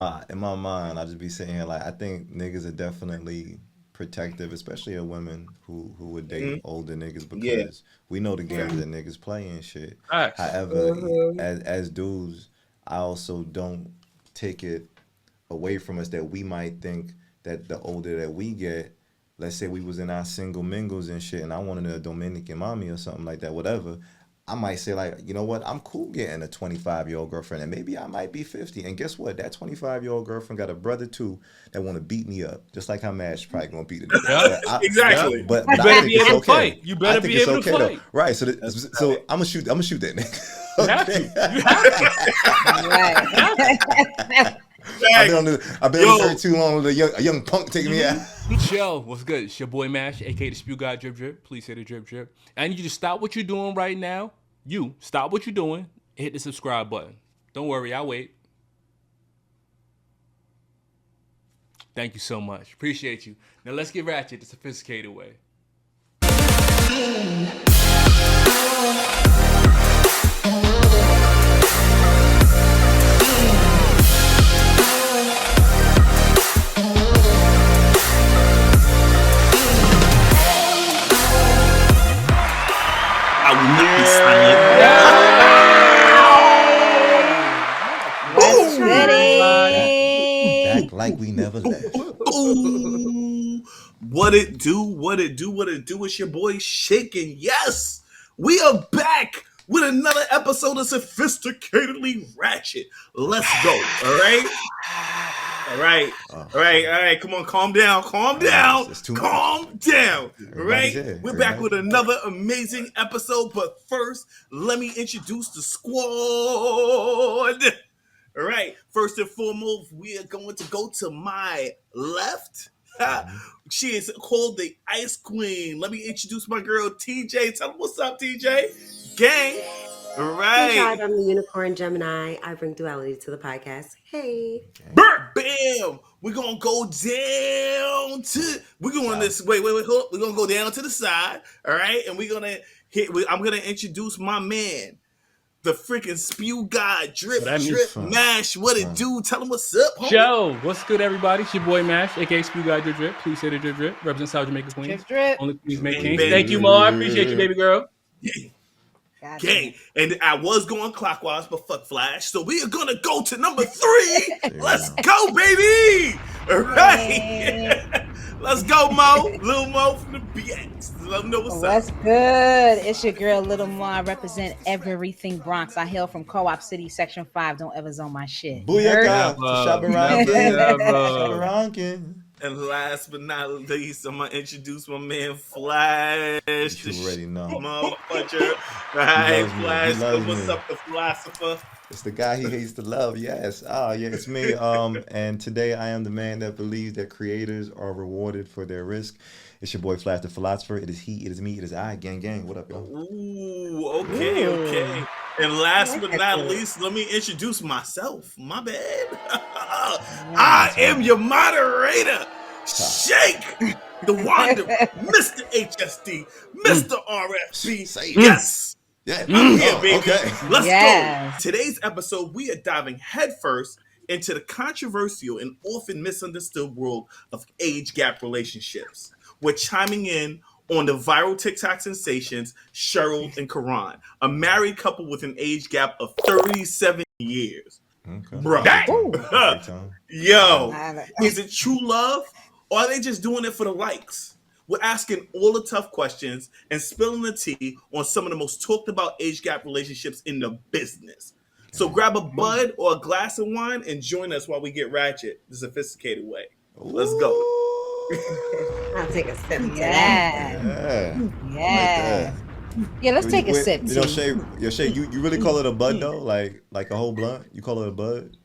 In my mind, I just be sitting here like I think niggas are definitely protective, especially of women who would date Mhm. older niggas Yeah. because we know the Yeah. games that niggas play and shit. Facts. However, Mhm. as dudes, I also don't take it away from us that we might think that the older that we get, let's say we was in our single mingles and shit, and I wanted a Dominican mommy or something like that, whatever. I might say like, you know what, I'm cool getting a 25-year-old girlfriend, and maybe I might be 50. And guess what? That 25-year-old girlfriend got a brother too that want to beat me up, just like how Mash probably gonna beat a nigga. Yep. Yep. Exactly. You But I better think be it's able to okay. fight. You I better think be it's able to okay though, fight. right? That's So right. I'm gonna shoot that nigga. You have to. Okay. You have to. Right. Facts. I've been on the Yo. dirt too long with a young punk taking me out. Yo, what's good? It's your boy Mash, aka the Spew God Drip Drip. Please say the drip drip. I need you to stop what you're doing right now. You stop what you're doing and hit the subscribe button. Don't worry, I'll wait. Thank you so much. Appreciate you. Now let's get ratchet the sophisticated way. I will not be silent. What's Boom. goody? Back like we never left. Ooh, what it do? What it do? What it do? It's your boy Shaking. Yes, we are back with another episode of Sophisticatedly Ratchet. Let's go. All right. All right. All right. All right. Come on. Calm down. Calm down. It's too much. Calm down. All Everybody's right. here. We're back with Everybody's another amazing episode. But first, let me introduce the squad. All right. First and foremost, we are going to go to my left. She is called the Ice Queen. Let me introduce my girl TJ. Tell them what's up, TJ. Gang. All Hey, tribe, right. I'm the unicorn Gemini. I bring duality to the podcast. Hey. Bam. We're gonna go down to we're going this wait, hold up. We're gonna go down to the side. All right. And we're gonna I'm gonna introduce my man. The freaking spew god, drip, What that means, drip, fun. mash. What it do? Tell him what's up, homie. Yo, what's good, everybody? It's your boy Mash, aka Spew God Drip Drip. Please say the drip drip. Represent South Jamaica Queens. Drip, drip. Only Queens make Hey, kings. baby. Thank you, Ma. I appreciate you, baby girl. Gotcha. Gang. And I was going clockwise, but fuck Flash. So we are gonna go to number 3. Let's go, baby. All right. Let's go, Mo. Lil Mo from the BX. Let them know what's What's up. good? It's your girl, Little Mo. I represent everything Bronx. I hail from Co-op City, Section 5. Don't ever zone my shit. Booyaka. Never, Shabarankin. Shabarankin. And last but not least, I'm gonna introduce my man Flash. You already know. Motherfucker. Right, loves me. He Flash. loves What's me. up, the philosopher? It's the guy he hates to love. Yes. Oh, yeah, it's me. And today I am the man that believes that creators are rewarded for their risk. It's your boy Flash the philosopher. It is he, it is me, it is I. Gang, gang. What up, y'all? Ooh, okay, okay. And last but not least, let me introduce myself. My bad. I am your moderator, Shake the Wonder, Mr. HSD, Mr. RFC. Say it. Yes. Yeah. I'm here, Oh, baby. okay. Let's Yes. go. Today's episode, we are diving headfirst into the controversial and often misunderstood world of age gap relationships. We're chiming in on the viral TikTok sensations Cheryl and Karan, a married couple with an age gap of 37 years. Okay. Bro. Ooh. Great time. Yo, I- is it true love or are they just doing it for the likes? We're asking all the tough questions and spilling the tea on some of the most talked about age gap relationships in the business. So grab a bud or a glass of wine and join us while we get ratchet the sophisticated way. Let's go. I'll take a sip to that. Yeah. Yeah. Yeah. Yeah, let's take a Wait, sip, You know, T. Shay, you really call it a bud though? Like a whole blunt? You call it a bud?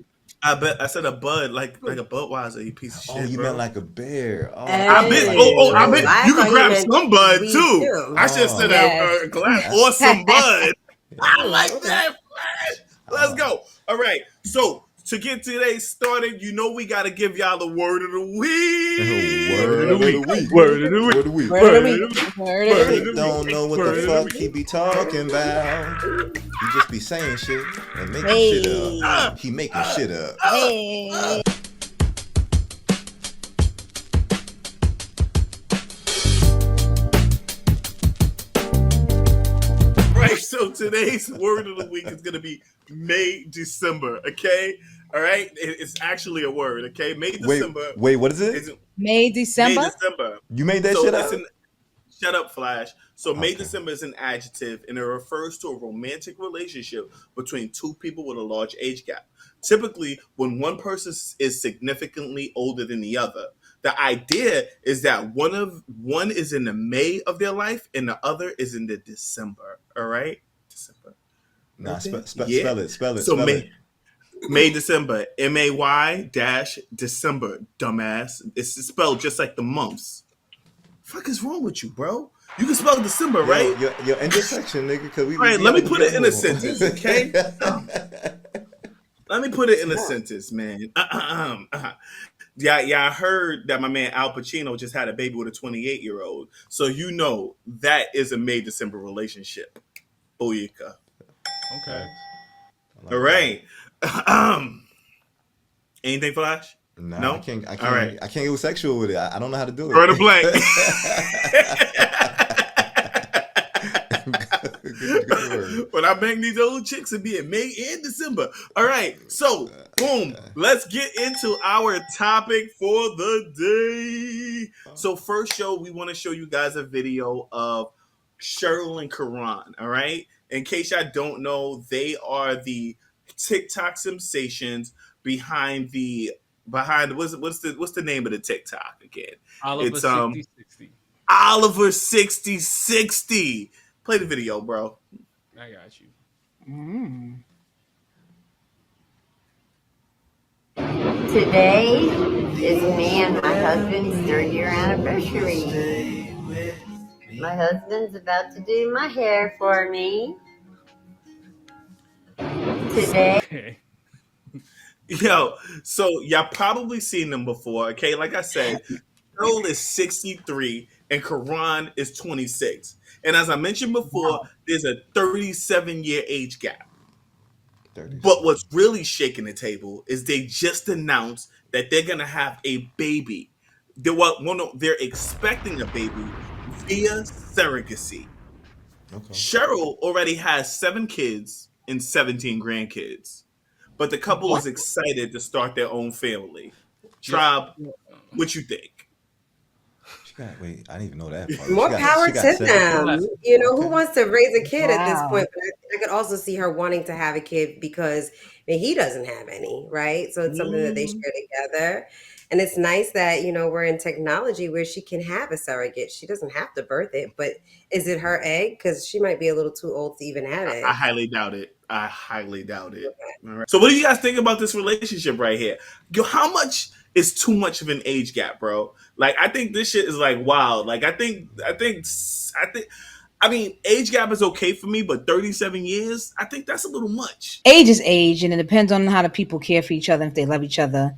I said a bud, like a Budweiser, you piece of shit. Oh, you bro. meant like a bear. Oh, I bet. Hey. I bet I you thought could you grab meant some bud weed, too. too. I should have said Yes. a glass or some bud. I like that. Flash. Let's go. All right. So to get today started, you know we got to give y'all the word of the week. Word of the week. Word of the week. Word of the week. Word of the week. Word of the He week. don't know what Word the of the fuck he be talking about. He just be saying shit and making shit up. He making shit up. Hey. Right, so today's word of the week is going to be May December, okay? All right? It's actually a word, okay? May December. Wait, what is it? is May, December. May December. You made that So shit it's up? shut up, Flash. So May Okay. December is an adjective, and it refers to a romantic relationship between two people with a large age gap. Typically, when one person is significantly older than the other, the idea is that one is in the May of their life, and the other is in the December. All right, December. Nah, Right there? spell it. So May December, May December, dumbass. It's spelled just like the months. Fuck is wrong with you, bro? You can spell December, right? Your intersection, nigga. Cause we. All right, we let me gotta put be it in a careful. sentence, okay? Let me put it in a sentence, man. Yeah, I heard that my man Al Pacino just had a baby with a 28-year-old. So you know that is a May December relationship. Booyaka. Okay. All right. Anything, Flash? Nah, No? I can't. All right. I can't go sexual with it. I don't know how to do it. Burn a blank. Good word. But I bang these old chicks and be in May and December. All right, so boom, let's get into our topic for the day. So first show, we want to show you guys a video of Cheryl and Karan. All right, in case y'all don't know, they are the TikTok sensations behind what's the name of the TikTok again? Oliver It's 6060. Oliver 6060. Play the video, bro. I got you. Today is me and my husband's 3rd-year anniversary. My husband's about to do my hair for me. Today. Okay. Yo, so y'all probably seen them before, okay? Like I said, Cheryl is 63 and Karan is 26. And as I mentioned before, there's a 37-year age gap. 30. But what's really shaking the table is they just announced that they're gonna have a baby. They're expecting a baby via surrogacy. Okay. Cheryl already has 7 kids and 17 grandkids, but the couple is excited to start their own family. Tribe, what you think? Wait, I didn't even know that part. More power to them. You know, who wants to raise a kid at this Wow. point? But I could also see her wanting to have a kid because he doesn't have any, right? So it's something that they share together. And it's nice that, we're in technology where she can have a surrogate. She doesn't have to birth it, but is it her egg? Because she might be a little too old to even have it. I highly doubt it. Okay. All right. So what do you guys think about this relationship right here? Yo, how much is too much of an age gap, bro? Like, I think this shit is like wild. Like, I mean, age gap is okay for me, but 37 years, I think that's a little much. Age is age, and it depends on how the people care for each other, if they love each other,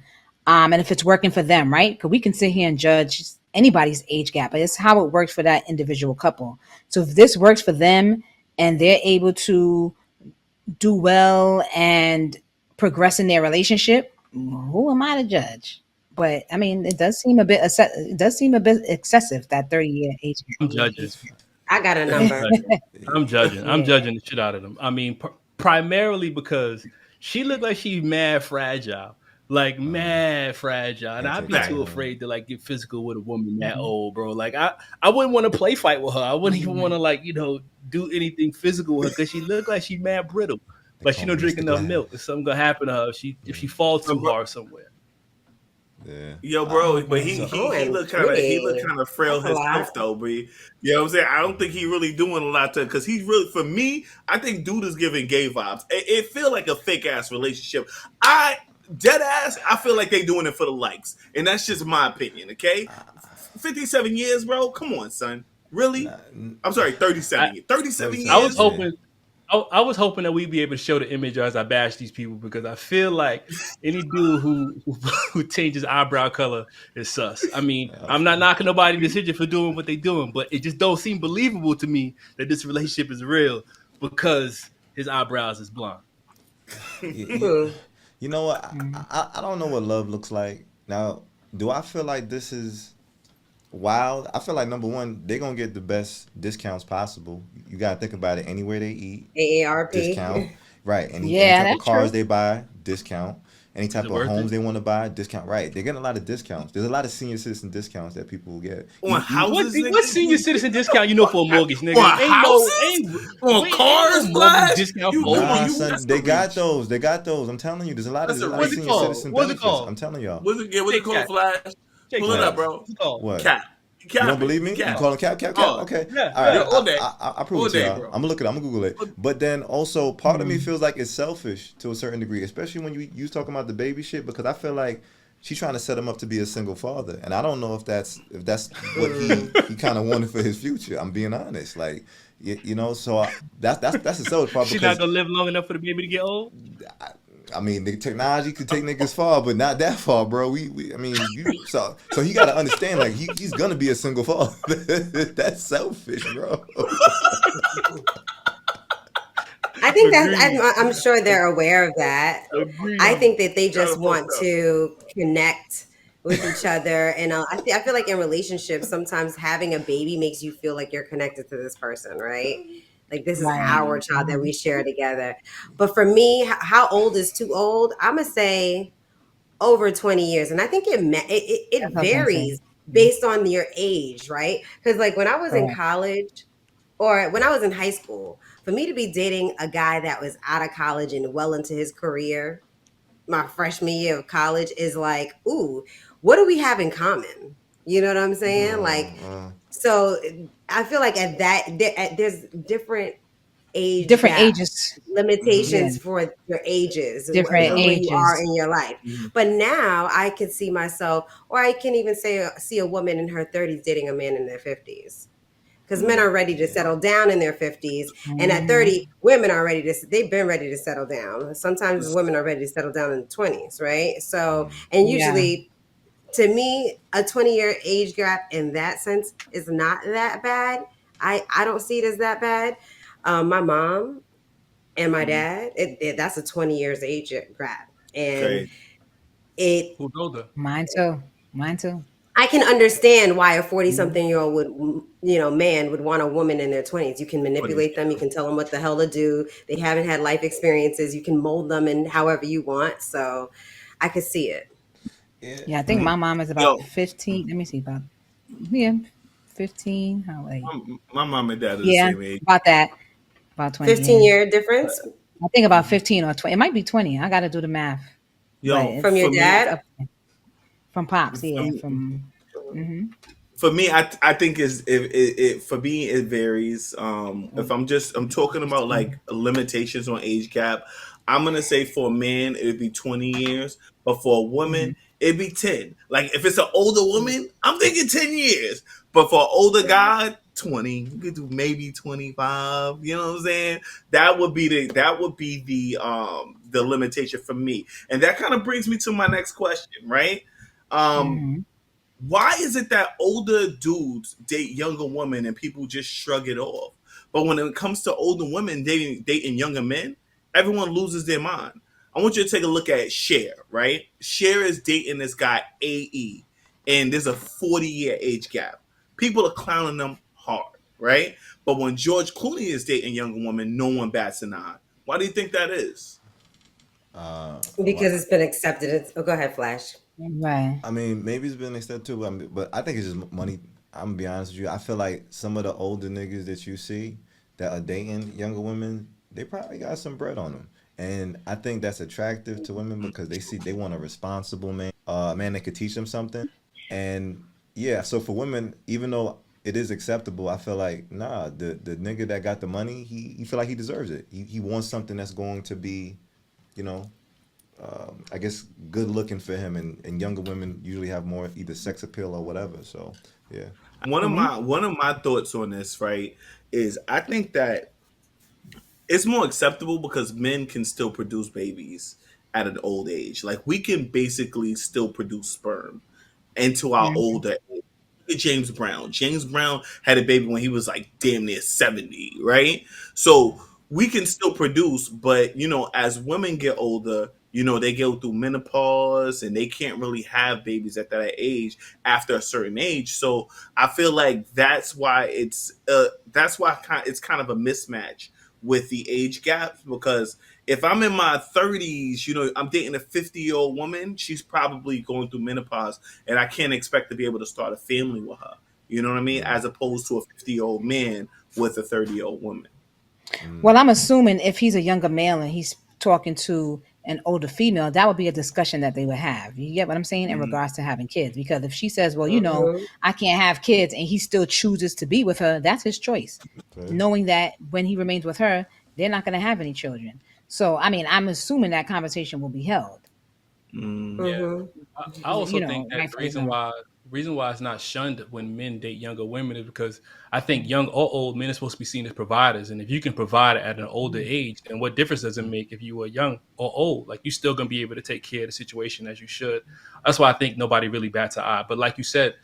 and if it's working for them, right? Because we can sit here and judge anybody's age gap, but it's how it works for that individual couple. So if this works for them and they're able to do well and progress in their relationship, who am I to judge? But I mean, it does seem a bit excessive, that 30-year age gap. I'm judging. I got a number. I'm judging the shit out of them. I mean, primarily because she looked like she's mad fragile. Like mad fragile. And I'd be too afraid to like get physical with a woman that old, bro. Like I wouldn't want to play fight with her. I wouldn't even want to do anything physical with her because she looked like she's mad brittle. Like she don't drink enough milk. If something gonna happen to her, if she falls too hard somewhere. Yeah. Yo, bro, but he look kind of frail himself though, bro. You know what I'm saying? I don't think he really doing a lot because he's really, for me, I think dude is giving gay vibes. It feel like a fake ass relationship. Dead ass, I feel like they doing it for the likes, and that's just my opinion. Okay, 57 years, bro. Come on, son. Really? I'm sorry, 37 years. 37 years. I was hoping I was hoping that we'd be able to show the image as I bash these people, because I feel like any dude who changes eyebrow color is sus. I mean, I'm not knocking nobody's decision for doing what they're doing, but it just don't seem believable to me that this relationship is real because his eyebrows is blonde. You know what? I don't know what love looks like. Now, do I feel like this is wild? I feel like number one, they're gonna get the best discounts possible. You gotta think about it. Anywhere they eat, AARP. discount. Right. Any Yeah, type of that's cars true. they buy, discount. Any Is type it of worth homes it? they want to buy, discount. Right. They're getting a lot of discounts. There's a lot of senior citizen discounts that people will get. On What houses, what senior citizen discount you know for a mortgage, nigga? On houses? Ain't On cars, no mortgage Flash? discount You- for you- Nah, oldies. you- son, that's they the got reach. those. They got those. I'm telling you, there's a lot That's of a What's it reach. called? citizen What's it benefits. called? I'm telling y'all. What's it Take called, that. Flash? Take Pull it that. up, bro. What's it called? What? Cap. You Cap don't it. believe me? You Cap. call it cap? Oh, Okay. yeah, All right. yeah, all day. I prove All it to day, y'all. bro. I'm gonna look it. I'm gonna Google it. But then also, part of me feels like it's selfish to a certain degree, especially when you talking about the baby shit, because I feel like she's trying to set him up to be a single father, and I don't know if that's what he kind of wanted for his future. I'm being honest, like you know. So that's the selfish part She's because not gonna live long enough for the baby to get old. I mean, the technology could take niggas far, but not that far, bro. I mean, so he got to understand, like he's gonna be a single father. That's selfish, bro. I think Agreed. I'm sure they're aware of that. Agreed. I think that they Kinda just want fucked up. to connect with each other, and I feel like in relationships, sometimes having a baby makes you feel like you're connected to this person, right? Like this is Right. our child that we share together. But for me, how old is too old? I'm gonna say over 20 years, and I think it That's what I was gonna say. varies based on your age, right? Because like when I was in Correct. college or when I was in high school, for me to be dating a guy that was out of college and well into his career, my freshman year of college is like, ooh, what do we have in common? You know what I'm saying? Like, so I feel like at that there's different age Different gap ages. Yeah. limitations for your ages Different and where you are ages. in your life. Mhm. But now I can see myself, or I can even say see a woman in her 30s dating a man in their 50s. Because men are ready to settle down in their 50s, and at Mhm. 30, women are ready to. They've been ready to settle down. Sometimes women are ready to settle down in the 20s, right? So, and Yeah. usually, to me, a 20-year age gap in that sense is not that bad. I don't see it as that bad. My mom and my dad, that's a 20 years age gap, and Okay. it Who's older? Mine too. Mine too. I can understand why a 40-something-year-old man would want a woman in their 20s. You can manipulate them. You can tell them what the hell to do. They haven't had life experiences. You can mold them in however you want. So I could see it. Yeah, I think my mom is about Yo, 15. Let me see about 15. How late? my mom and dad are the Yeah, same age. about that. About 20. Yeah. 15-year difference I think about 15 or 20. It might be 20. I got to do the math. But Yo, from your for me, dad. up from pops. Yeah, for, from. for me, I think is it for me it varies. If I'm talking about like limitations on age gap, I'm gonna say for a man it'd be 20 years, but for a woman it'd be 10. Like if it's an older woman, I'm thinking 10 years, but for an older guy, 20. You could do maybe 25. You know what I'm saying? That would be the limitation for me, and that kind of brings me to my next question, right? Um, Mm-hmm. why is it that older dudes date younger women and people just shrug it off? But when it comes to older women dating younger men, everyone loses their mind. I want you to take a look at Cher, right? Cher is dating this guy AE, and there's a 40-year age gap. People are clowning them hard, right? But when George Clooney is dating a younger woman, no one bats an eye. Why do you think that is? Because it's been accepted. Go ahead, Flash. Right. I mean, maybe it's been extended too, but I think it's just money. I'm gonna be honest with you. I feel like some of the older niggas that you see that are dating younger women, they probably got some bread on them, and I think that's attractive to women because they want a responsible man, a man that could teach them something, and yeah. So for women, even though it is acceptable, I feel like nah, the nigga that got the money, he feel like he deserves it. He wants something that's going to be, you know, I guess good looking for him, and younger women usually have more either sex appeal or whatever. So yeah, One of my thoughts on this, right, is I think that it's more acceptable because men can still produce babies at an old age. Like we can basically still produce sperm into our Mhm. older age. Look at James Brown. James Brown had a baby when he was like damn near 70, right? So we can still produce, but as women get older, they go through menopause and they can't really have babies at that age after a certain age. So I feel like it's kind of a mismatch with the age gap because if I'm in my 30s, I'm dating a 50-year-old woman, she's probably going through menopause and I can't expect to be able to start a family with her. You know what I mean? As opposed to a 50-year-old man with a 30-year-old woman. Well, I'm assuming if he's a younger male and he's talking to an older female, that would be a discussion that they would have. You get what I'm saying in regards to having kids? Because if she says, well, Mhm. I can't have kids and he still chooses to be with her, that's his choice. Okay. Knowing that when he remains with her, they're not going to have any children. So, I mean, I'm assuming that conversation will be held. Mm. Yeah, Mhm. I also think that the Rightfully so. reason why it's not shunned when men date younger women is because I think young or old men are supposed to be seen as providers, and if you can provide at an older age, then what difference does it make if you were young or old? Like you're still gonna be able to take care of the situation as you should. That's why I think nobody really bats an eye. But like you said,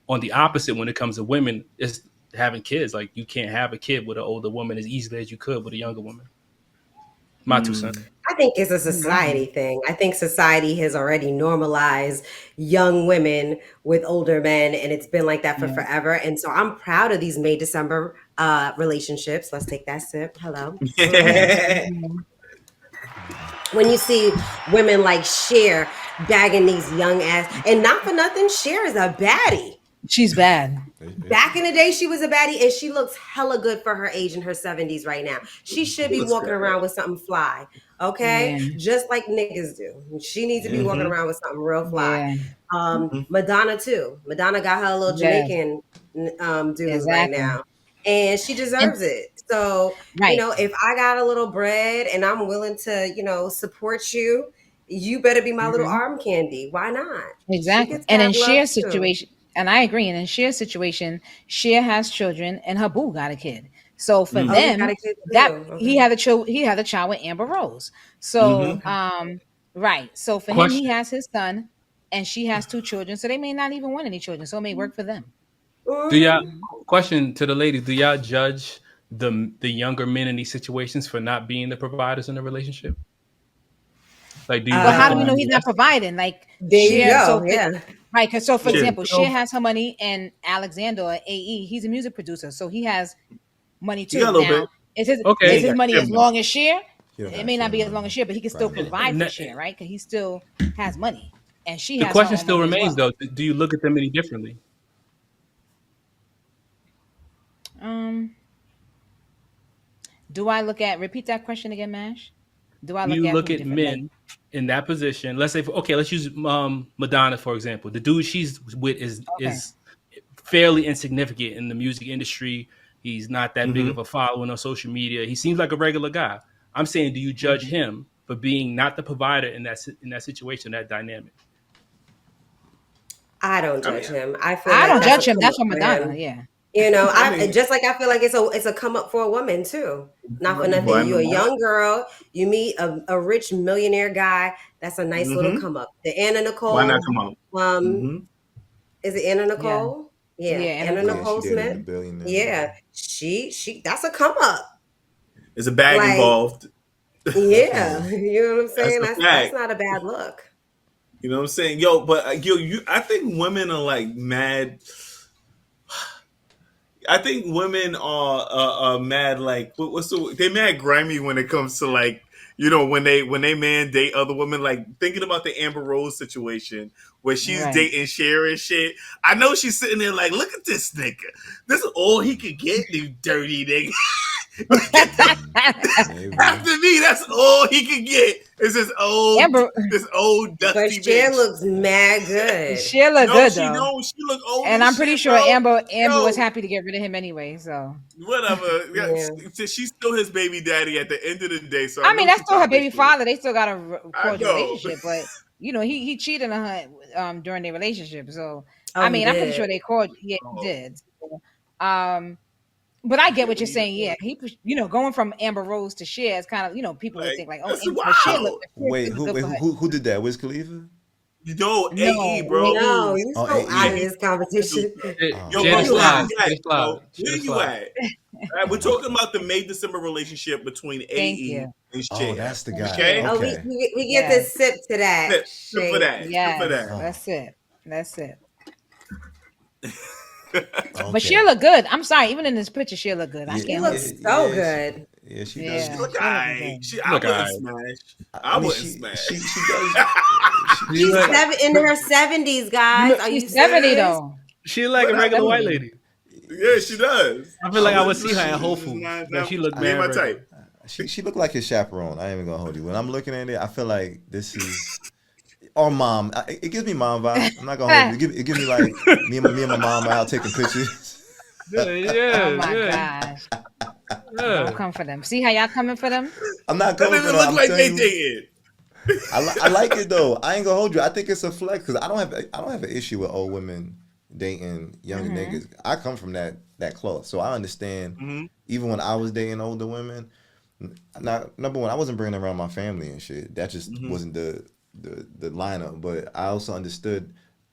on the opposite, when it comes to women, it's having kids. Like you can't have a kid with an older woman as easily as you could with a younger woman. My 2 cents. Mm. I think it's a Mhm. society thing. I think society has already normalized young women with older men, and it's been like that for Yeah. forever. And so I'm proud of these May December relationships. Let's take that sip. Hello. Mhm. Mhm. When you see women like Cher bagging these young ass, and not for nothing, Cher is a baddie. She's bad. Back in the day, she was a baddie, and she looks hella good for her age in her 70s right now. She should be Looks walking good. around with something fly, okay? Yeah. Just like niggas do. She needs to be walking Mm-hmm. around with something real fly. Yeah. Mm-hmm. Madonna too. Madonna got her little Yes. Jamaican dude right Exactly. now, and she And deserves it. So right. if I got a little bread and I'm willing to support you, you better be my little Mhm. arm candy. Why not? She Exactly. gets to And have in love Cher's too. situation, and I agree, and in Cher's situation, Cher has children and her boo got a kid. So for Oh, Mm. he got them, a kid that too. he Okay. had a child with Amber Rose. So Mm-hmm. Okay. right. So for him, he Question. has his son and she has two children. So they may not even want any children. So it may work for them. Do y'all Mhm. question to the ladies? Do y'all judge the younger men in these situations for not being the providers in the relationship? Like, do you But look at how do them we Uh, know as he's not less? providing? Like there you Cher, go. Yeah. right, because so for Well, Shit. example, Cher so has her money and Alexander AE, he's a music producer, so he has money You got too. a little bit. Now, is his He is okay. ain't his got money shit as money. long as Cher? He don't It got may not share be as long as money. Cher, but he can still Probably. provide for n- Cher, right? Because he still has money, and she The has her question own still money as remains, well. though. Do you look at them any differently? Um, do I look at repeat that question again, Mash? Do I Do look you at look who at different? Like, men in that position? Let's say, okay, let's use Madonna for example. The dude she's with okay, is fairly insignificant in the music industry. He's not that big Mm-hmm. of a following on social media. He seems like a regular guy. I'm saying, do you judge mhm. him for being not the provider in that situation, that dynamic? I don't I mean, judge him. I feel I like don't that's a judge him. come That's up for for Madonna. him. Yeah. I I mean, just like I feel like it's a come up for a woman too. Not for why nothing. You're a not? young girl. You meet a rich millionaire guy. That's a nice little Mm-hmm. come up. The Anna Why not Nicole. come out? Um, Mm-hmm. is it Anna Yeah. Nicole? Yeah, Yeah. And Anna Yeah, she Nicole dated Smith. a billionaire. Yeah, she. That's a come up. There's a bag Like, involved. yeah, Definitely. you know what I'm That's saying? a That's fact. not a bad look. You know what I'm saying? Yo, but I think women are like mad. I think women are mad like they mad grimy when it comes to like when they man date other women, like thinking about the Amber Rose situation where she's right. dating Cher and shit. I know she's sitting there like, look at this nigga. This is all he could get, you dirty nigga. Look at this. Maybe. After me, that's all he could get. Is Amber, this old But dusty Cher bitch. looks mad good. she look No, good she though. don't. She look old And as I'm pretty shit, sure bro. Amber was Yo, happy to get rid of him anyway. So whatever. Yeah, Yeah. she's still his baby daddy at the end of the day, so I I mean, know that's she's still her trying to make baby sure. father. They still got a I cordial know. relationship, but he cheated on her during their relationship. So I Oh, he mean, I'm pretty sure did. they called. Yeah, he Oh, did. So, um, But I get what you're saying. Yeah, going from Amber Rose to Cher is kind of, people would Like, think like, that's but Cher wild. Wait, look good for her. who did that? Wiz Khalifa? No, AE, bro. No, you Oh, so out AE. of this competition. Yo, Share bro, the where slide. you Share at, the bro? slide. Where Share the you slide. at? All right, we're talking about the May December relationship between Thank AE you. and Oh, Cher. that's the guy. Okay. Oh, Okay. we get to sip to that. Sip for that. Sip for Yes, that. Oh. that's it. Okay. But Cher look good. I'm sorry, even in this picture, Cher look good. I Yeah, She can't. looks so good. Yeah, she Yeah. does. She look She looking alright. good. I Look wouldn't alright. smash. I I mean, wouldn't she smash. does. She's in her 70s, guys. Are you She's 70 serious? though. She like a But I- regular white lady. Yeah, she does. I feel like I would wouldn't see her smash. at Whole Foods. Like, she look Ain't mad my regular. type. She looked like his chaperone. I ain't even gonna hold you. When I'm looking at it, I feel like this is or mom. It gives me mom vibes. I'm not gonna hold you. It gives me like me and my mom are out taking pictures. Oh my gosh. Don't come for them. See how y'all coming for them? I'm not That coming for doesn't them. look I'm like they telling you. dated. I like it though. I ain't gonna hold you. I think it's a flex because I don't have an issue with old women dating younger niggas. I come from that cloth, so I understand. Even when I was dating older women, now number one, I wasn't bringing around my family and shit. That just wasn't the lineup. But I also understood.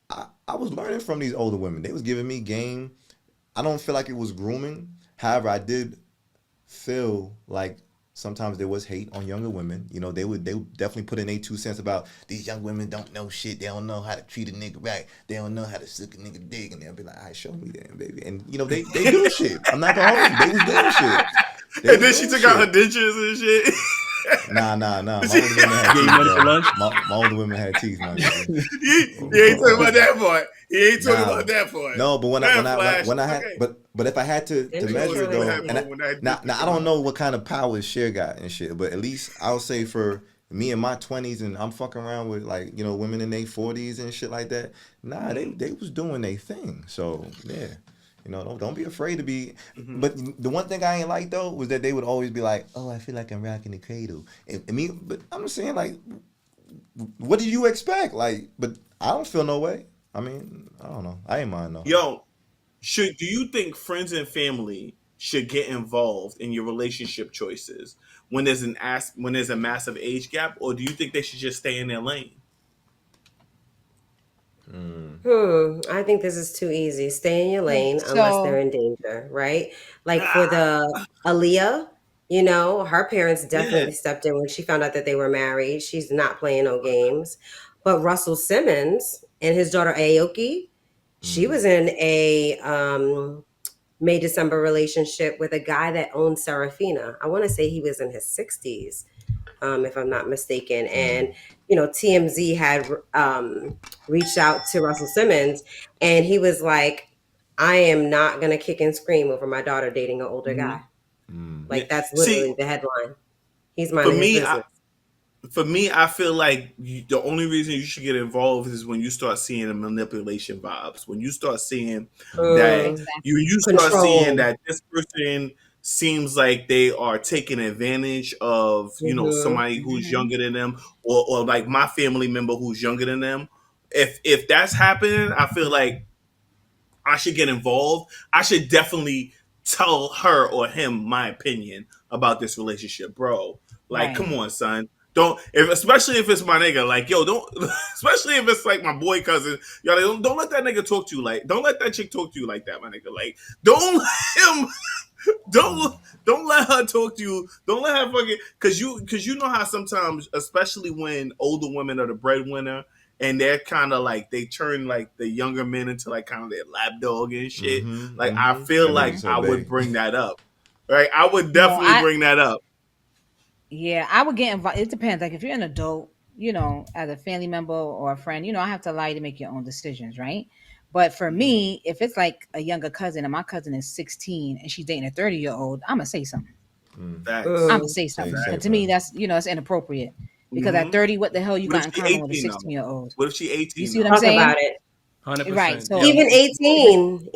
I was learning from these older women. They was giving me game. I don't feel like it was grooming. However, I did feel like sometimes there was hate on younger women. You know, they would definitely put in their 2 cents about these young women don't know shit. They don't know how to treat a nigga right. They don't know how to suck a nigga dick. And they'll be like, all right, show me that, baby. And, they do shit. I'm not going to hold you. They was doing shit. And then she took out her dentures and shit. Nah. My older women had Gave teeth, money for bro. lunch? My older women had teeth, my nigga. He ain't talking about that part. He ain't talking about that part. No, but when I had, okay. but if I had to Didn't measure it really though, have and now I don't know what kind of power Cher got and shit, but at least I'll say for me in my 20s and I'm fucking around with like women in their 40s and shit like that. Nah, they was doing their thing. So yeah. Don't be afraid to be. But the one thing I ain't like though was that they would always be like, "Oh, I feel like I'm rocking the cradle." And me, but I'm just saying, like, what did you expect? Like, but I don't feel no way. I mean, I don't know. I ain't mind though. Yo, do you think friends and family should get involved in your relationship choices when there's a massive age gap, or do you think they should just stay in their lane? I think this is too easy. Stay in your lane unless they're in danger, right? Like for the Aaliyah, her parents definitely stepped in when she found out that they were married. She's not playing no games. But Russell Simmons and his daughter Aoki, she was in a May December relationship with a guy that owned Serafina. I want to say he was in his 60s. If I'm not mistaken. And, TMZ had reached out to Russell Simmons and he was like, I am not going to kick and scream over my daughter dating an older guy. Like, that's literally the headline. He's minding his business. For me, I feel like the only reason you should get involved is when you start seeing the manipulation vibes. When you start seeing that you start seeing that this person seems like they are taking advantage of somebody who's younger than them, or like my family member who's younger than them. If that's happening, I feel like I should get involved. I should definitely tell her or him my opinion about this relationship, bro. Like, come on, son. Especially if it's my nigga, like, yo, don't, especially if it's like my boy cousin, yo, like, don't let that nigga talk to you don't let that chick talk to you like that, my nigga. Like, don't let him, don't let her talk to you. Don't let her fucking, cause you know how sometimes, especially when older women are the breadwinner and they're kind of like, they turn like the younger men into like kind of their lapdog and shit. I feel like I would bring that up. Right? I would definitely bring that up. Yeah, I would get involved. It depends. Like if you're an adult, as a family member or a friend, I have to allow you to make your own decisions, right? But for me, if it's like a younger cousin and my cousin is 16 and she's dating a 30-year-old, I'm gonna say something. I'm gonna say something. Because to me, that's it's inappropriate. Because at 30, what the hell you got in common with a 16-year-old? What if she 18? You see what I'm saying? About it. 100%. Right. So even 18,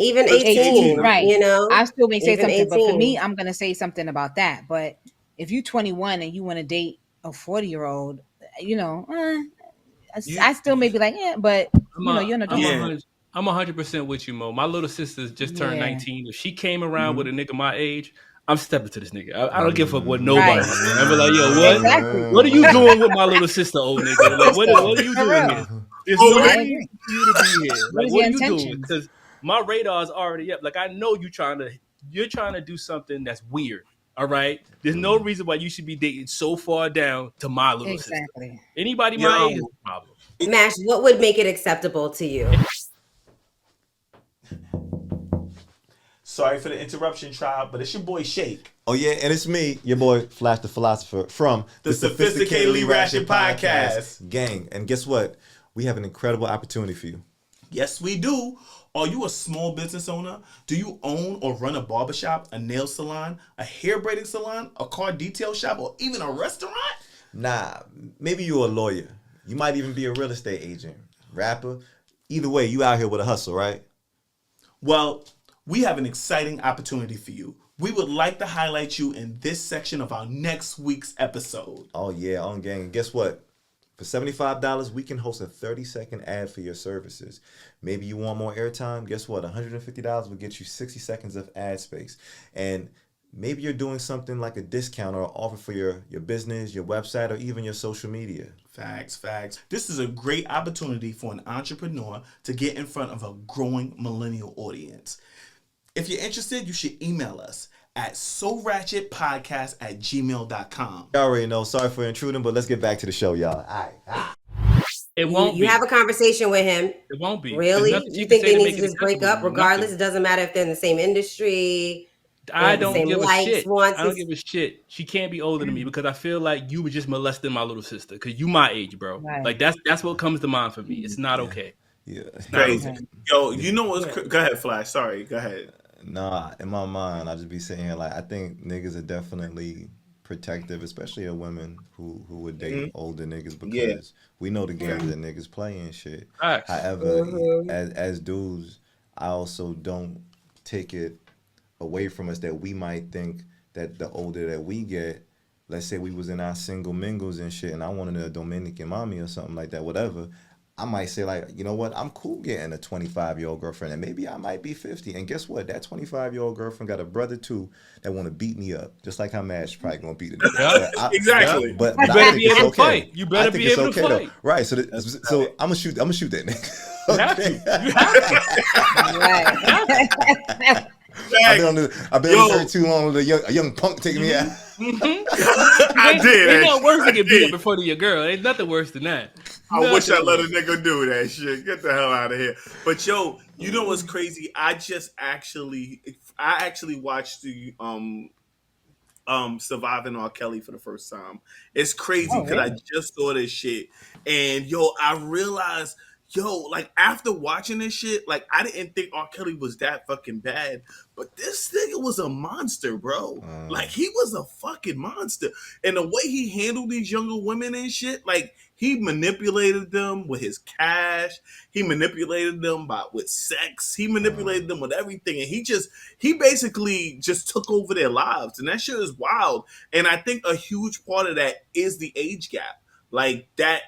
right. I still may say even something, 18. but for me, I'm gonna say something about that. But if you're 21 and you want to date a 40-year-old, I still may be like, but you're an adult. I'm 100% with you, Mo. My little sister just turned 19. If she came around with a nigga my age, I'm stepping to this nigga. I don't give a fuck what nobody Right. say. I'm like, yo, what? Exactly. What are you doing with my little sister, old nigga? Like, what are you For doing real. here? There's Oh, no I yeah. reason agree. for you to be here. What Like, is what your are you doing? intentions? Because my radar is already up. Like, I know you're trying to do something that's weird. All right. There's no reason why you should be dating so far down to my little sister. Exactly. Anybody Yo. my age is a problem. Mash, what would make it acceptable to you? Sorry for the interruption, tribe, but it's your boy Shake. Oh yeah, and it's me, your boy Flash the Philosopher from The Sophisticatedly Ratchet Podcast. Gang. And guess what? We have an incredible opportunity for you. Yes, we do. Are you a small business owner? Do you own or run a barbershop, a nail salon, a hair braiding salon, a car detail shop, or even a restaurant? Nah, maybe you're a lawyer. You might even be a real estate agent, rapper. Either way, you out here with a hustle, right? Well, we have an exciting opportunity for you. We would like to highlight you in this section of our next week's episode. Oh yeah, on gang. And guess what? For $75, we can host a 30-second ad for your services. Maybe you want more airtime. Guess what? $150 will get you 60 seconds of ad space. And maybe you're doing something like a discount or offer for your business, your website, or even your social media. Facts. This is a great opportunity for an entrepreneur to get in front of a growing millennial audience. If you're interested, you should email us at soratchetpodcast@gmail.com. You already know. Sorry for intruding, but let's get back to the show, y'all. All right. It won't You be. have a conversation with him. It won't be. Really? There's nothing You she think can say they to need make to it just break up acceptable. regardless? Nothing. It doesn't matter if they're in the same industry. I the don't same give a likes, shit. wants, I don't give a shit. She can't be older than me because I feel like you were just molesting my little sister because you my age, bro. Right. Like that's what comes to mind for me. It's not okay. Yeah. Crazy. Yo, you know what's go ahead, Flash. Sorry, go ahead. Nah, in my mind, I just be sitting here like I think niggas are definitely protective, especially of women who would date older niggas because we know the games that niggas play and shit. Facts. However, as dudes, I also don't take it away from us that we might think that the older that we get, let's say we was in our single mingles and shit, and I wanted a Dominican mommy or something like that, whatever. I might say like, you know what, I'm cool getting a 25-year-old girlfriend, and maybe I might be 50. And guess what? That 25-year-old girlfriend got a brother too that want to beat me up, just like how Mash probably gonna beat it. Exactly. But You I better think be it's able to okay. fight. You better I think be it's able to okay, fight. though. Right. So I'm gonna shoot that nigga. You have to. You have to. Right. I've been on the dirt too long with a young punk taking me out. I did. Ain't nothing worse than get beat up in front of your girl. Ain't nothing worse than that. I wish I Nothing let a worse. nigga do that shit. Get the hell out of here. But yo, you know what's crazy? I actually watched the Surviving R. Kelly for the first time. It's crazy Oh, because I just saw this shit. And yo, I realized, like after watching this shit, like I didn't think R. Kelly was that fucking bad. But this nigga was a monster, bro. Like he was a fucking monster. And the way he handled these younger women and shit, like he manipulated them with his cash. He manipulated them with sex. He manipulated them with everything. And he basically just took over their lives. And that shit is wild. And I think a huge part of that is the age gap. Like that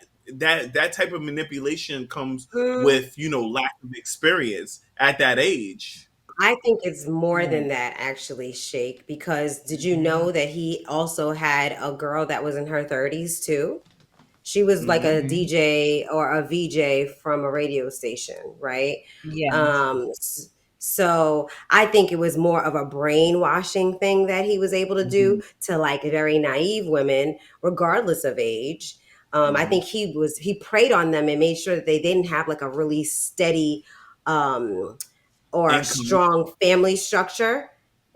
type of manipulation comes with, lack of experience at that age. I think it's more than that, actually, Shake, because did you know that he also had a girl that was in her 30s too? She was like a DJ or a VJ from a radio station, right? Yeah. So I think it was more of a brainwashing thing that he was able to do to like very naive women, regardless of age. I think he preyed on them and made sure that they didn't have like a really steady or a strong family structure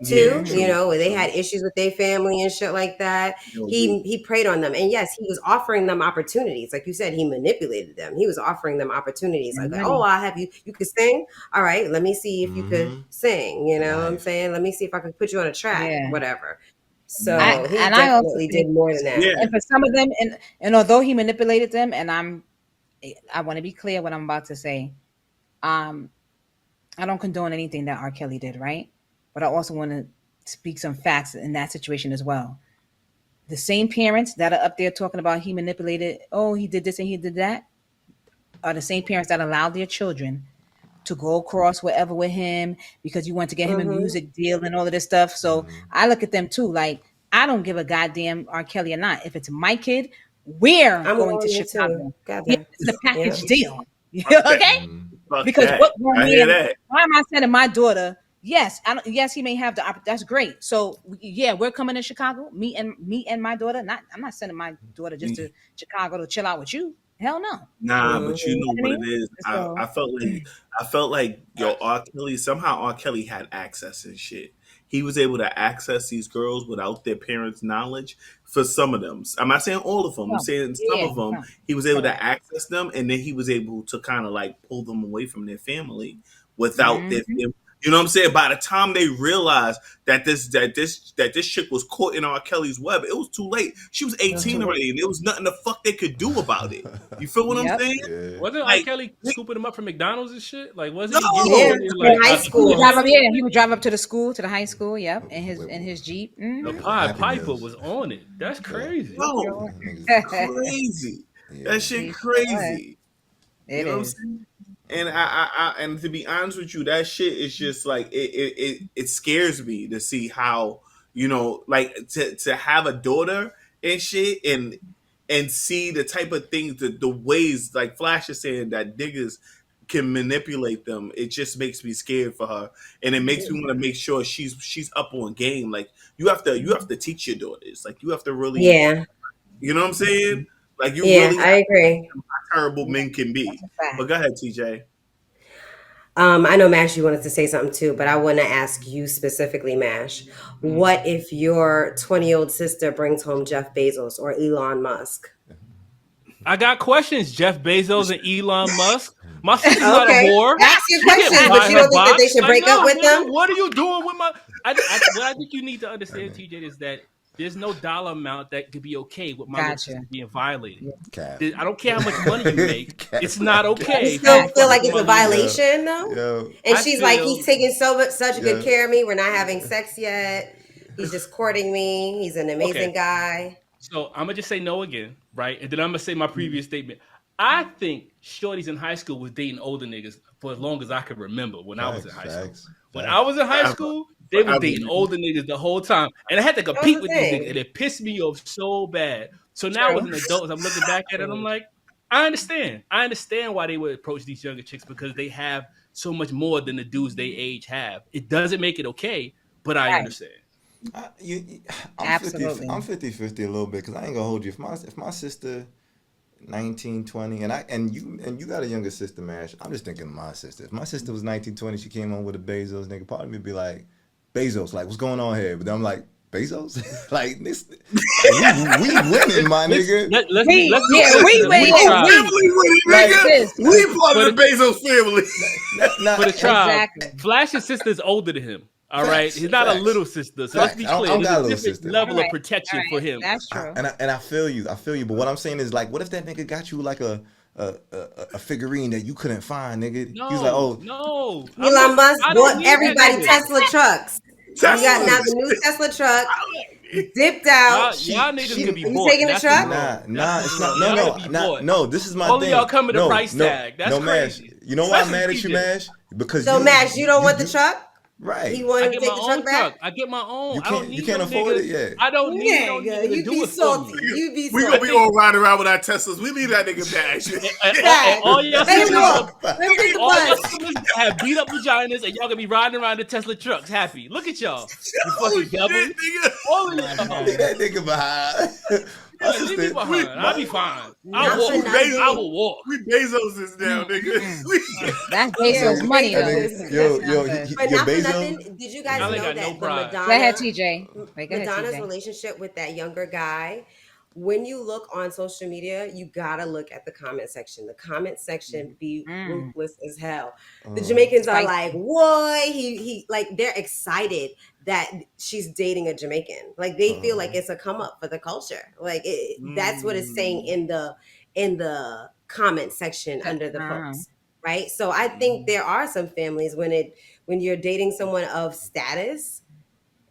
too. Where they had issues with their family and shit like that. He preyed on them, and yes, he was offering them opportunities. Like you said, he manipulated them. He was offering them opportunities. Like, oh, I'll have you. You could sing. All right, let me see if you could sing. You know what I'm saying? Let me see if I could put you on a track. Whatever. So he definitely did more than that. And for some of them, and although he manipulated them, and I want to be clear what I'm about to say. I don't condone anything that R. Kelly did, right? But I also want to speak some facts in that situation as well. The same parents that are up there talking about he manipulated, he did this and he did that, are the same parents that allowed their children to go across wherever with him because you want to get him a Mm-hmm. music deal and all of this stuff. So Mm-hmm. I look at them too. Like, I don't give a goddamn R. Kelly or not. If it's my kid, we're I'm going to going there too. Chicago. Got Yeah, that. it's a Yep. package deal. Fuck that. Okay? Fuck Because that. what grown I hear man? that. Why am I sending my daughter? Yes, I don't, yes, he may have the that's great. So yeah, we're coming to Chicago. Me and my daughter. I'm not sending my daughter just to Chicago to chill out with you. Hell no. Nah, Mhm. but you You know know what I what mean? it is. So I felt like R. Kelly, somehow R. Kelly had access and shit. He was able to access these girls without their parents' knowledge. For some of them, I'm not saying all of them. I'm no, saying some yeah, of them. no. He was able Correct. to access them, and then he was able to kind of like pull them away from their family without their. Mhm. You know what I'm saying? By the time they realized that this chick was caught in R. Kelly's web, it was too late. She was It was too 18 late. already, and there was nothing the fuck they could do about it. You feel what I'm Yep. saying? Yeah. Wasn't R. Like, Kelly scooping him up from McDonald's and shit? Like, wasn't No! he Yeah, getting over there in high like He school. would drive up. Yeah, he would drive up to the school, to the high school. Yep, in With- his Jeep. the Mhm. Pied Happy Piper Meals. was on it? That's crazy. No, Niggas- crazy. yeah. That shit He crazy. You It know what I'm is. saying? And and to be honest with you, that shit is just like it scares me to see how, you know, like to have a daughter and shit and see the type of things, the ways, like Flash is saying, that niggas can manipulate them. It just makes me scared for her, and it makes me want to make sure she's up on game. Like you have to teach your daughters. Like you have to really, Yeah. you know what I'm saying? Like you Yeah, really I agree. how terrible men can be. Fact. But go ahead, TJ. I know Mash, you wanted to say something too, but I want to ask you specifically, Mash. What if your 20-year-old sister brings home Jeff Bezos or Elon Musk? I got questions, Jeff Bezos and Elon Musk. My sister's not a Okay, whore. ask your She can't questions, buy but you her don't think that they box. should Like, break up no, with nigga, them? what are you doing with my? What I think you need to understand, TJ, is that there's no dollar amount that could be okay with my little Gotcha. sister being violated. Cap. I don't care how much money you make. Cap. It's not okay. You still for feel you like to it's a fuck with my little- violation, though? Yo, And I she's like, feel- he's taking such good Yeah. care of me. We're not having sex yet. He's just courting me. He's an amazing Okay. guy. So I'm gonna just say no again, right? And then I'm gonna say my previous statement. I think shorties in high school was dating older niggas for as long as I could remember when I was in high school. When I was in high Forever. school, they were Forever. dating older niggas the whole time. And I had to That's compete the with these thing. niggas, and it pissed me off so bad. So now True. as an adult, as I'm looking back at it, I'm like, I understand. I understand why they would approach these younger chicks, because they have so much more than the dudes they age have. It doesn't make it okay, but I Right. understand. I'm Absolutely. 50-50 a little bit, because I ain't gonna hold you. If my sister 19, 20, and you got a younger sister, Mash, I'm just thinking of my sister. If my sister was 19, 20, she came on with a Bezos nigga, part of me would be like, Bezos, like, what's going on here? But then I'm like, Bezos? Like, this, we winning, my nigga. Let's We be win, honest. yeah, tried. Family with it, Like nigga. this. We part But of the Bezos family. Nah, For the tribe, Exactly. Flash's sister's older than him. All Facts, right, he's not facts. a little sister. So let's be Facts. I clear. don't There's got a a little different sister. level All right, of protection all right, for him. That's true. and I feel you. But what I'm saying is, like, what if that nigga got you like a figurine that you couldn't find, nigga? No, He's like, oh, no. Elon Musk I don't bought need that everybody nigga. Tesla trucks. You got now the new Tesla truck, dipped out. Y'all niggas can be Are you bought. taking the That's truck? wrong. Nah, That's it's wrong. not. Y'all No, gotta be bought. no. This is my All of thing. y'all come with a no, price no, tag. That's no, crazy. Mash. You know why I'm Especially mad at you, TJ. Mash? Because So, Mash, you don't want the truck? right? He wanted I to get take my the own truck back? truck. I get my own. You I don't can't- need you can't no afford nigga. it yet. I don't need no Nigga, nigga to you do be it for salty. me. You be We gonna salty. be all riding around with our Teslas. We leave that nigga Bash. And all y'all Let him sisters, walk. Let him take the all y'all bus. sisters have beat up vaginas, and y'all gonna be riding around the Tesla trucks happy. Look at y'all, you fucking devils. All of y'all. Leave that nigga behind. My Yeah, leave me sister- behind. I'll be fine. Not I'll for walk. nothing. I will walk. We Bezos is now, nigga. That's Bezos' Yeah, money, Bezos though. is- Yo, That's yo, not good. But yo, not for Bezos. nothing. Did you guys I know ain't got that no the pride. Go ahead, Madonna, TJ. Wait, go ahead, Madonna's TJ. relationship with that younger guy? When you look on social media, you gotta look at the comment section. The comment section be ruthless as hell. The Jamaicans are Spicy. like, "What? He like they're excited that she's dating a Jamaican. Like they feel like it's a come up for the culture. Like that's what it's saying in the comment section under the post, right? So I think there are some families when you're dating someone of status,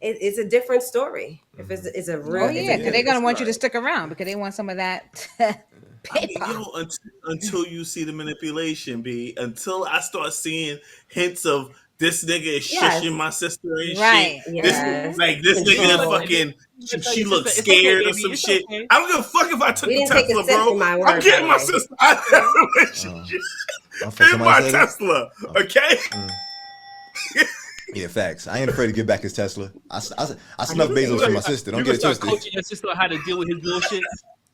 it's a different story. If it's a real, Oh it's yeah, a because they're gonna want you to different stick around because they want some of that I mean, until you see the manipulation, B. Until I start seeing hints of this nigga is Yes. shushing my sister and Right. shit. Yes. This nigga Control. fucking, she It's looks okay, scared or baby, some it's shit. okay. I don't give a fuck if I took We the didn't take a Tesla, sip bro. from my I'm word, getting by my the way. sister out of that relationship. Oh, In somebody my said it? Tesla, okay? Yeah, facts. I ain't afraid to get back his Tesla. I snuff Bezos for my sister. Don't You get gonna it start twisted. coaching your sister on how to deal with his bullshit.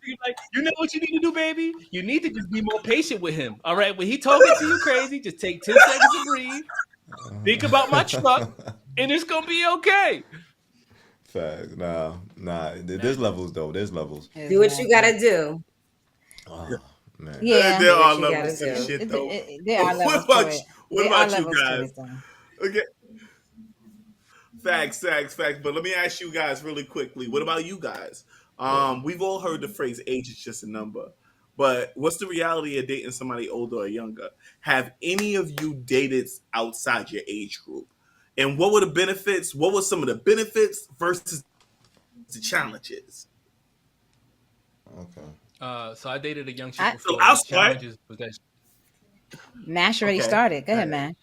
You're like, you know what you need to do, baby? You need to just be more patient with him. All right, when he talking to you crazy, just take 10 seconds to breathe. Think about my truck, and it's gonna be okay. Facts. Nah. There's levels though. There's levels. Do what you gotta do. Oh man. Yeah. There are what you levels to gotta this do. shit, though. There are levels to it. What There are about you levels to guys? it, though. Okay. Facts. But let me ask you guys really quickly. What about you guys? We've all heard the phrase "age is just a number," but what's the reality of dating somebody older or younger? Have any of you dated outside your age group? And what were the benefits? What were some of the benefits versus the challenges? Okay. So I dated a young chick I- before. So I'll The start. challenges was that. Mash already Okay. started. Go ahead, Mash.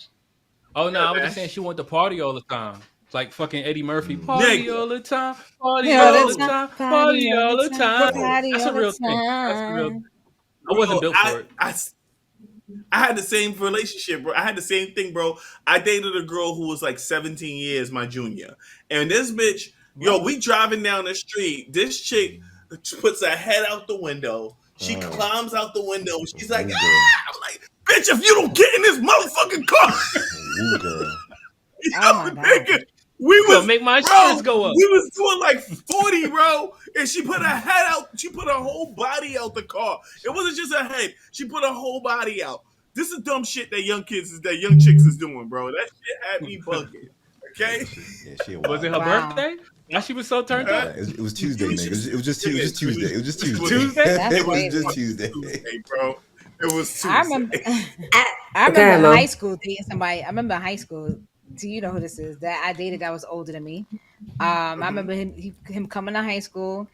Oh no, I was man. just saying she wanted to party all the time. Like fucking Eddie Murphy, party Nigga. all the time, party Yeah, all all the the time, party all the time. party That's all a the real thing. That's a real. time. I wasn't built Bro, for it. I had the same relationship, bro. I had the same thing, bro. I dated a girl who was like 17 years my junior. And this bitch, we driving down the street. This chick puts her head out the window. She climbs out the window. She's like, Ooh, I'm like, bitch, if you don't get in this motherfucking car. Ooh, girl. Oh my God. Nigga, we You was gonna make my bro, shits go up. we was doing like 40, bro, and she put her head out. She put her whole body out the car. It wasn't just her head. She put her whole body out. This is dumb shit that young chicks is doing, bro. That shit had me bugging. Okay, Yeah, she a Was it wild. her Wow. birthday? Why she was so turned Yeah, up? it was Tuesday, nigga. It was just Tuesday. It was just Tuesday. Tuesday? That's It was crazy. just Tuesday. hey, bro, it was Tuesday. I remember. I Okay, remember Mo. high school dating somebody. I remember high school. Do you know who this is? That I dated that was older than me. I remember him coming to high school.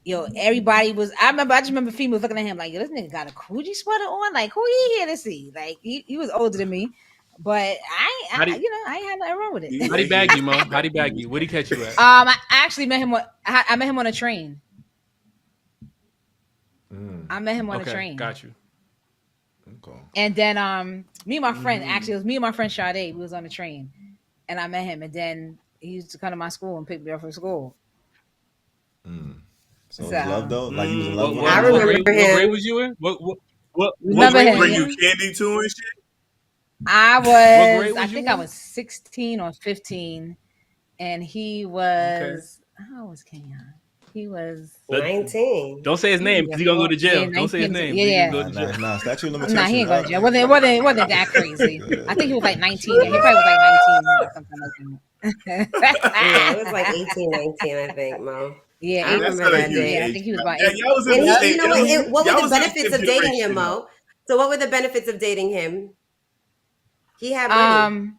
Yo, everybody was. I just remember females looking at him like, yo, this nigga got a Coogee sweater on. Like, who he here to see? Like, he was older than me, but I ain't had nothing wrong with it. How'd he bag you, Mo? How'd he bag you? Where'd he catch you at? I actually met him. I met him on a train. I met him on a Okay, train. got you. Okay. And then me and my friend, actually it was me and my friend Sade, we was on the train and I met him, and then he used to come to my school and pick me up from school. So it was love though? Like you was in love with I him? remember what him. grade was you in? What Remember grade him? were Bring you you candy too and shit. I grade was, was I you think in? I was 16 or 15 and he was, how was Kenyon? He was 19. Don't say his name because he's gonna go to jail. Yeah, Don't say his 19. name. Yeah, He yeah. gonna go to jail. Nah, statute of limitations. Nah, he ain't going to jail. up. It wasn't that crazy. I think he was like 19. He probably was like 19 or something like that. Yeah, it was like 18, 19, I think, Mo. Yeah, I remember that huge day. Yeah, I age think he was gap. about Yeah, 18. y'all was in And the he, same. you know what? What y'all were the was in benefits same of dating generation, him, though. Mo? So what were the benefits of dating him? He had money.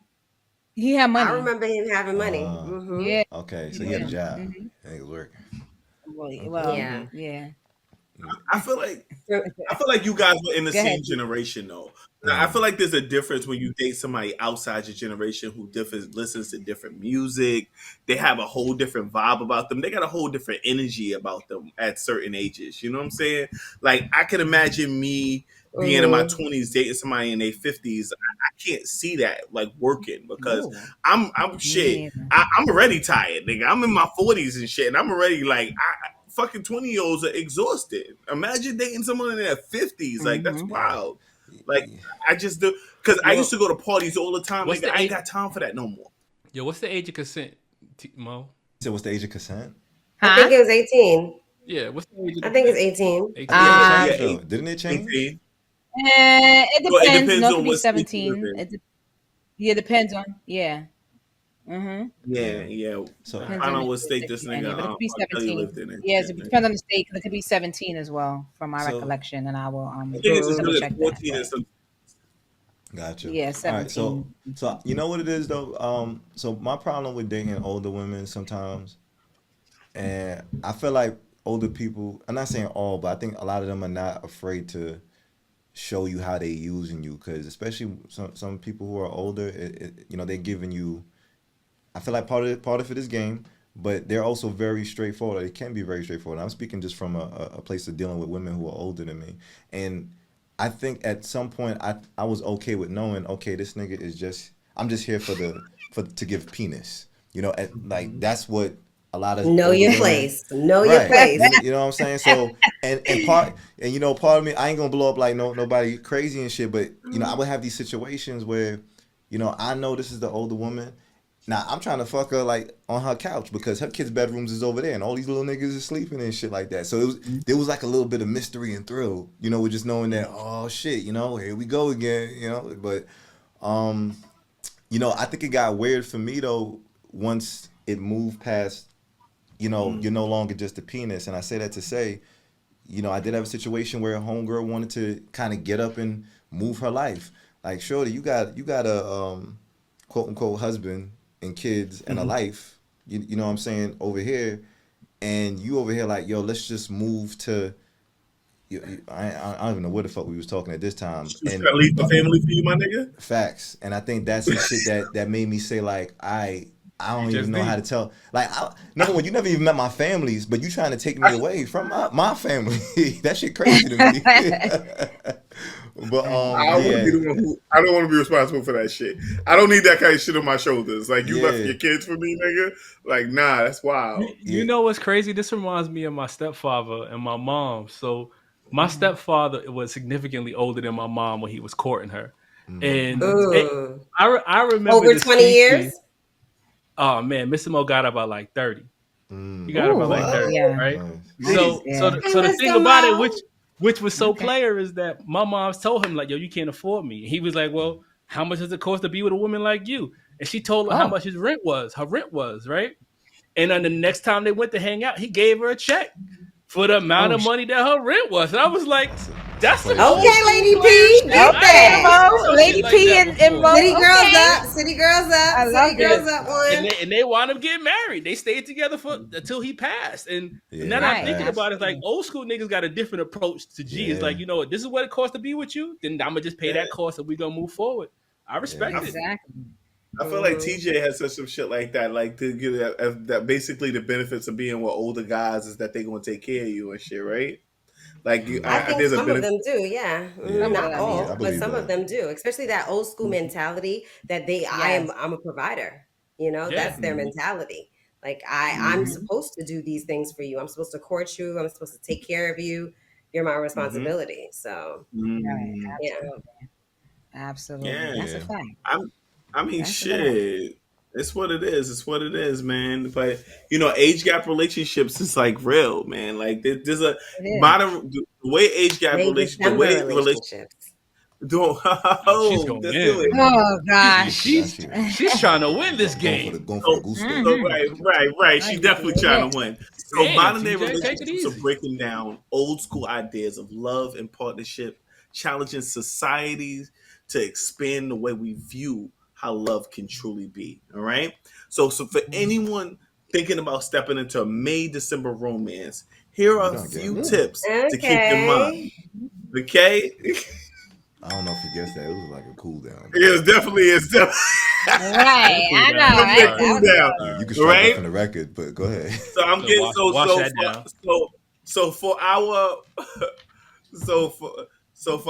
He had money. I remember him having money. Mhm. Yeah. Okay, so he had a job. Mhm. And he was working. Well, Yeah. yeah. I feel like you guys were in the Go same ahead. generation though. Now, I feel like there's a difference when you date somebody outside your generation who listens to different music. They have a whole different vibe about them. They got a whole different energy about them at certain ages. You know what I'm saying? Like I can imagine me being in my 20s dating somebody in their 50s. I can't see that like working because Ooh. I'm shit. neither. I'm already tired, nigga. I'm in my 40s and shit, and I'm already like fucking 20-year-olds are exhausted. Imagine dating someone in their 50s. Like that's wild. Like I just do because I used to go to parties all the time. What's Nigga, the I ain't age- got time for that no more. Yo, what's the age of consent, Mo? So what's the age of consent? I think it was 18. Yeah, what's the age of I think it's 18. 18? Yeah, So, didn't it change? 18. It Well, it depends. depends No, it on could be what state you 17. live in. It depends on. Yeah. Mm-hmm. Yeah. So I don't know what state this Yeah, nigga but it could be R. Kelly 17. lived in. Yes, it depends on the state because it could be 17 as well, from my So- recollection, and I will I think it's as double good check as that. 14 and some. Gotcha. Yeah, All right, 17. so you know what it is though. So my problem with dating older women sometimes, and I feel like older people, I'm not saying all, but I think a lot of them are not afraid to show you how they using you, because especially some people who are older, they're giving you. I feel like part of it is game, but they're also very straightforward. It can be very straightforward. I'm speaking just from a place of dealing with women who are older than me, and I think at some point I was okay with knowing, okay, this nigga is just, I'm just here for to give penis. Like that's what a lot of Know older your women, place. Know your right? place. You know what I'm saying? So part of me, I ain't gonna blow up like nobody crazy and shit, but I would have these situations where, I know this is the older woman. Now I'm trying to fuck her like on her couch because her kids' bedrooms is over there and all these little niggas is sleeping and shit like that. So there was like a little bit of mystery and thrill, with just knowing that, oh shit, here we go again, But I think it got weird for me though once it moved past, you're no longer just a penis. And I say that to say, I did have a situation where a homegirl wanted to kind of get up and move her life. Like, shorty, you got a quote unquote husband and kids and a life, you know what I'm saying, over here, and you over here like, yo, let's just move to. I don't even know where the fuck we was talking at this time. And leave the family for you, my nigga. Facts, and I think that's the shit that made me say like, I don't even know how to tell. Like, number one, you never even met my families, but you trying to take me away from my family. That shit crazy to me. But I don't want to be the one who. I don't want to be responsible for that shit. I don't need that kind of shit on my shoulders. Like, you left your kids for me, nigga. Like, nah, that's wild. You know what's crazy? This reminds me of my stepfather and my mom. So my stepfather was significantly older than my mom when he was courting her, and I remember over 20 years. Oh man, Mr. Mo got about like 30. He got about like 30, yeah. right? So the thing about it, which was so player, is that my mom told him like, yo, you can't afford me. He was like, well, how much does it cost to be with a woman like you? And she told him how much her rent was, right? And then the next time they went to hang out, he gave her a check for the amount of money that her rent was. And I was like, that's the okay, Lady P. Okay, Lady P and Mo. City girls up. City girls up. I love City girls up one. And they wound up getting married. They stayed together until he passed. And now that I'm thinking about it, it's like old school niggas got a different approach to G. It's like, you know what, this is what it costs to be with you. Then I'm gonna just pay that cost and we gonna move forward. I respect it. Exactly. I feel like TJ has said some shit like that, like to get that basically the benefits of being with older guys is that they're gonna take care of you and shit, right? Like I think some of them do, yeah. Not all, but some of them do. Especially that old school mentality that I'm a provider. That's their mentality. Like I'm supposed to do these things for you. I'm supposed to court you. I'm supposed to take care of you. You're my responsibility. So Absolutely. Yeah. That's a fact. I mean, shit. It's what it is. It's what it is, man. But age gap relationships is like real, man. Like there's a modern the way age gap relationships. She's going in. Oh gosh, she's trying to win this game. Right. She's definitely trying to win. So modern day relationships are easy. breaking down old school ideas of love and partnership, challenging societies to expand the way we view how love can truly be. All right. So for anyone thinking about stepping into a May-December romance, here are a few tips to keep in mind. Okay. I don't know if he gets that. It was like a cool down. It's definitely. Right. I know. Cool down. You can strike it from the record, but go ahead. So I'm getting for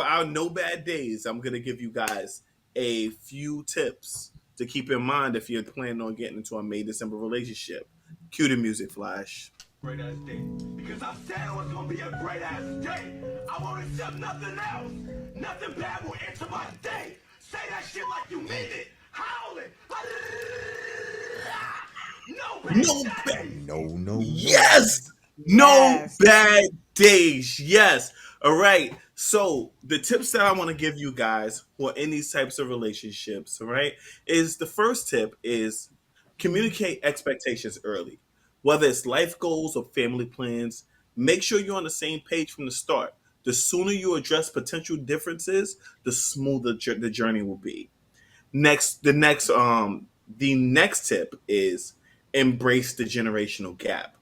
our no bad days, I'm gonna give you guys a few tips to keep in mind if you're planning on getting into a May-December relationship. Cue the music, Flash. Great ass day. Because I said it was gonna be a great ass day. I won't accept nothing else. Nothing bad will enter my day. Say that shit like you mean it. Howl it. No. Yes. No bad days. Yes. All right. So the tips that I want to give you guys for in these types of relationships, all right, is the first tip is communicate expectations early. Whether it's life goals or family plans, make sure you're on the same page from the start. The sooner you address potential differences, the smoother the journey will be. The next tip is embrace the generational gap.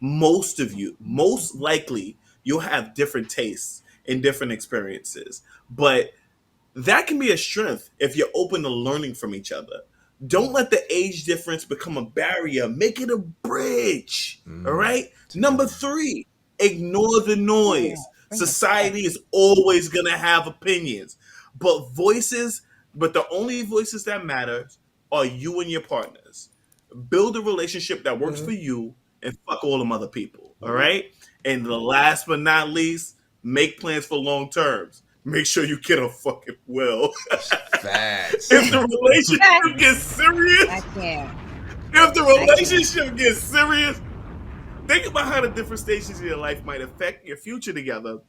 most of you, most likely, you'll have different tastes and different experiences. But that can be a strength if you're open to learning from each other. Don't let the age difference become a barrier. Make it a bridge. All right. Number 3, ignore the noise. Society is always going to have opinions, but the only voices that matter are you and your partners. Build a relationship that works for you and fuck all them other people. All right. And the last but not least, make plans for long terms. Make sure you get a fucking will. Facts. If the relationship gets serious, I can't. if the relationship gets serious, think about how the different stages of your life might affect your future together.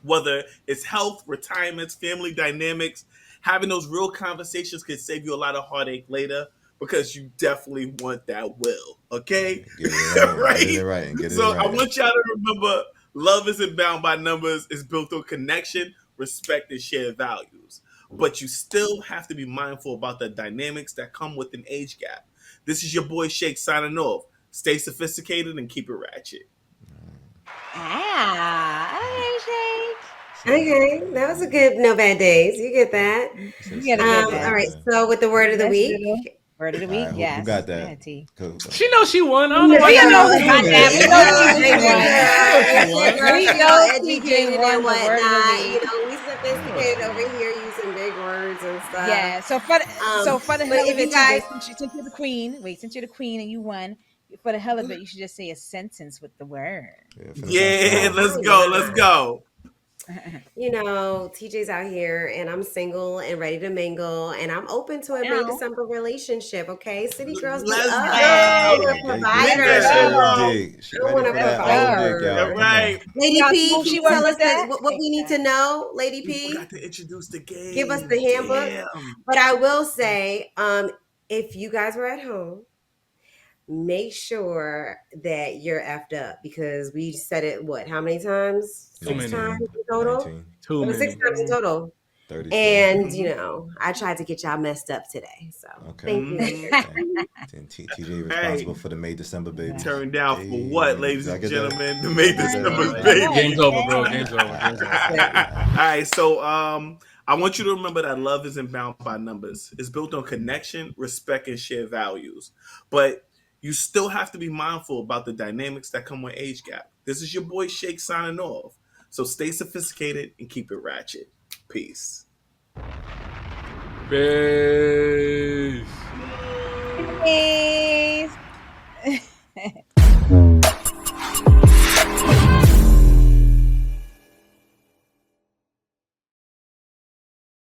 Whether it's health, retirements, family dynamics, having those real conversations can save you a lot of heartache later because you definitely want that will. Okay? Get it right. Right? Get it right. Get it So right. I want y'all to remember, love isn't bound by numbers. It's built on connection, respect, and shared values. But you still have to be mindful about the dynamics that come with an age gap. This is your boy Shake signing off. Stay sophisticated and keep it ratchet. Okay, that was a good no bad days. You get that. You get a good day. All right. So with the word of the Let's week, do Word of the week, All right, yes. who got Go that? ahead, T. Cool. She knows she won. I don't know why We you know know who got that. We know TJ won the word of the week. You know, we sophisticated over here using big words and stuff. Yeah. So for the but hell if of you it, guys, TJ, since you're the queen, since you're the queen and you won, for the hell of it, you should just say a sentence with the word. Yeah, let's go. Let's go. you know, TJ's out here and I'm single and ready to mingle and I'm open to a May December relationship. Okay, city girls be Let's up. go. I want a Get provider. that Let's old go. dick. She I ready want for a that old dick, provider. y'all. All Come right. on. Lady Y'all P, know can she you won tell with us that? what we need to know, Lady We P? forgot to introduce the game. Give us the handbook. Damn. But I will say, if you guys were at home, make sure that you're effed up because we said it, how many times? Too 6 many. times in total? 19, Too It was 6 many. times in total. 32. And, you know, I tried to get y'all messed up today. So Okay. thank you. Then TJ responsible for the May December baby. Turned down for what, ladies and gentlemen? The May Did I get that? December Right. baby. Game's over, bro. Game's over. Game's over. All right, so I want you to remember that love isn't bound by numbers. It's built on connection, respect, and shared values. But you still have to be mindful about the dynamics that come with age gap. This is your boy Shake signing off. So stay sophisticated and keep it ratchet. Peace. Peace.